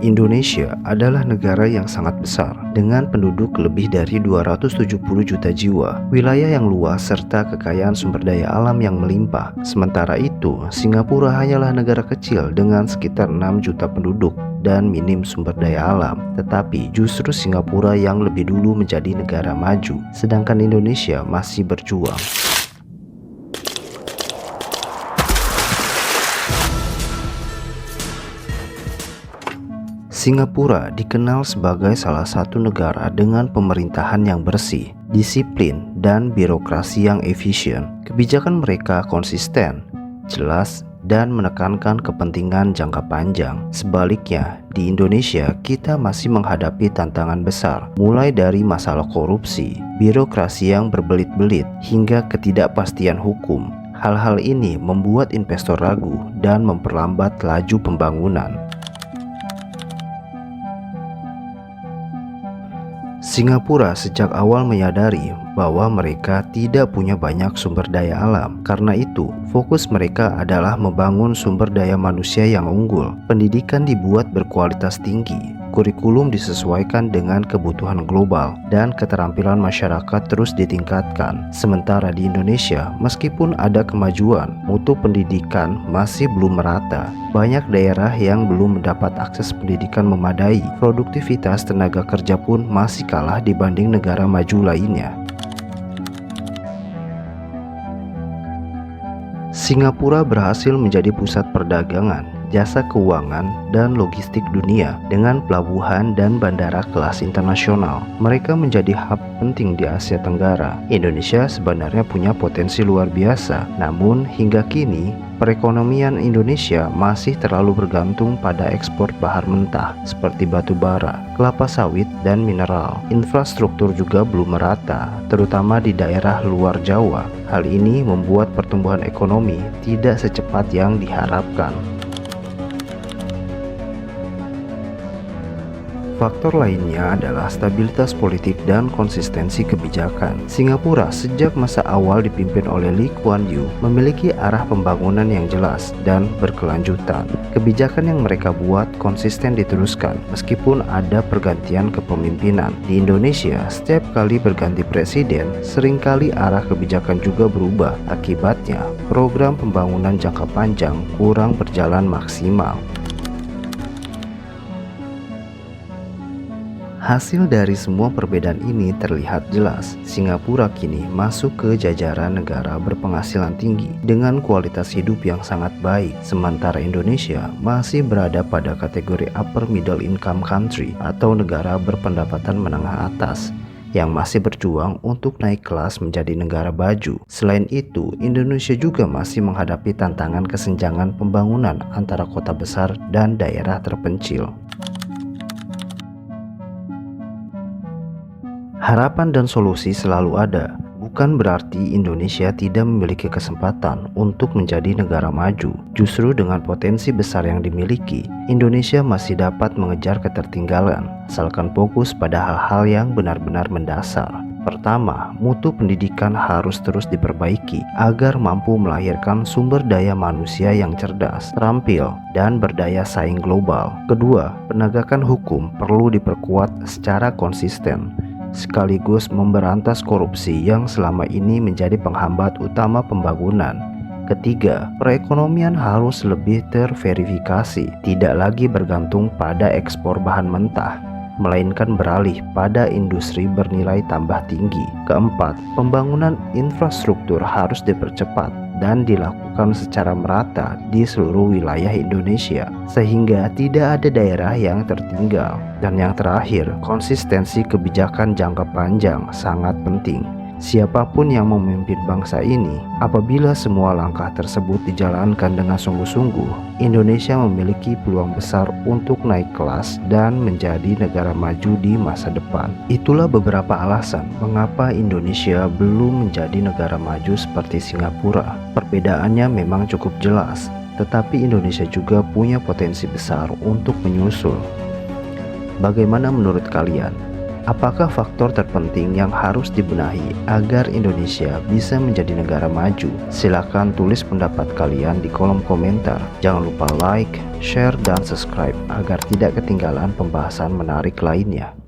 Indonesia adalah negara yang sangat besar dengan penduduk lebih dari 270 juta jiwa, wilayah yang luas serta kekayaan sumber daya alam yang melimpah. Sementara itu, Singapura hanyalah negara kecil dengan sekitar 6 juta penduduk dan minim sumber daya alam. Tetapi justru Singapura yang lebih dulu menjadi negara maju, sedangkan Indonesia masih berjuang. Singapura dikenal sebagai salah satu negara dengan pemerintahan yang bersih, disiplin, dan birokrasi yang efisien. Kebijakan mereka konsisten, jelas, dan menekankan kepentingan jangka panjang. Sebaliknya, di Indonesia kita masih menghadapi tantangan besar, mulai dari masalah korupsi, birokrasi yang berbelit-belit, hingga ketidakpastian hukum. Hal-hal ini membuat investor ragu dan memperlambat laju pembangunan. Singapura sejak awal menyadari bahwa mereka tidak punya banyak sumber daya alam. Karena itu, fokus mereka adalah membangun sumber daya manusia yang unggul. Pendidikan dibuat berkualitas tinggi, kurikulum disesuaikan dengan kebutuhan global, dan keterampilan masyarakat terus ditingkatkan. Sementara di Indonesia, meskipun ada kemajuan, mutu pendidikan masih belum merata. Banyak daerah yang belum mendapat akses pendidikan memadai. Produktivitas tenaga kerja pun masih kalah dibanding negara maju lainnya. Singapura berhasil menjadi pusat perdagangan, jasa keuangan, dan logistik dunia dengan pelabuhan dan bandara kelas internasional. Mereka menjadi hub penting di Asia Tenggara. Indonesia sebenarnya punya potensi luar biasa, namun hingga kini perekonomian Indonesia masih terlalu bergantung pada ekspor bahan mentah seperti batu bara, kelapa sawit, dan mineral. Infrastruktur juga belum merata, terutama di daerah luar Jawa. Hal ini membuat pertumbuhan ekonomi tidak secepat yang diharapkan. Faktor lainnya adalah stabilitas politik dan konsistensi kebijakan. Singapura sejak masa awal dipimpin oleh Lee Kuan Yew memiliki arah pembangunan yang jelas dan berkelanjutan. Kebijakan yang mereka buat konsisten diteruskan meskipun ada pergantian kepemimpinan. Di Indonesia, setiap kali berganti presiden, seringkali arah kebijakan juga berubah. Akibatnya, program pembangunan jangka panjang kurang berjalan maksimal. Hasil dari semua perbedaan ini terlihat jelas. Singapura kini masuk ke jajaran negara berpenghasilan tinggi dengan kualitas hidup yang sangat baik, sementara Indonesia masih berada pada kategori upper middle income country atau negara berpendapatan menengah atas yang masih berjuang untuk naik kelas menjadi negara maju. Selain itu, Indonesia juga masih menghadapi tantangan kesenjangan pembangunan antara kota besar dan daerah terpencil. Harapan dan solusi selalu ada, bukan berarti Indonesia tidak memiliki kesempatan untuk menjadi negara maju. Justru dengan potensi besar yang dimiliki, Indonesia masih dapat mengejar ketertinggalan, asalkan fokus pada hal-hal yang benar-benar mendasar. Pertama, mutu pendidikan harus terus diperbaiki agar mampu melahirkan sumber daya manusia yang cerdas, terampil, dan berdaya saing global. Kedua, penegakan hukum perlu diperkuat secara konsisten, sekaligus memberantas korupsi yang selama ini menjadi penghambat utama pembangunan. Ketiga, perekonomian harus lebih terverifikasi, tidak lagi bergantung pada ekspor bahan mentah, melainkan beralih pada industri bernilai tambah tinggi. Keempat, pembangunan infrastruktur harus dipercepat dan dilakukan secara merata di seluruh wilayah Indonesia, sehingga tidak ada daerah yang tertinggal. Dan yang terakhir, konsistensi kebijakan jangka panjang sangat penting. Siapapun yang memimpin bangsa ini, apabila semua langkah tersebut dijalankan dengan sungguh-sungguh, Indonesia memiliki peluang besar untuk naik kelas dan menjadi negara maju di masa depan. Itulah beberapa alasan mengapa Indonesia belum menjadi negara maju seperti Singapura. Perbedaannya memang cukup jelas, tetapi Indonesia juga punya potensi besar untuk menyusul. Bagaimana menurut kalian? Apakah faktor terpenting yang harus dibenahi agar Indonesia bisa menjadi negara maju? Silakan tulis pendapat kalian di kolom komentar. Jangan lupa like, share, dan subscribe agar tidak ketinggalan pembahasan menarik lainnya.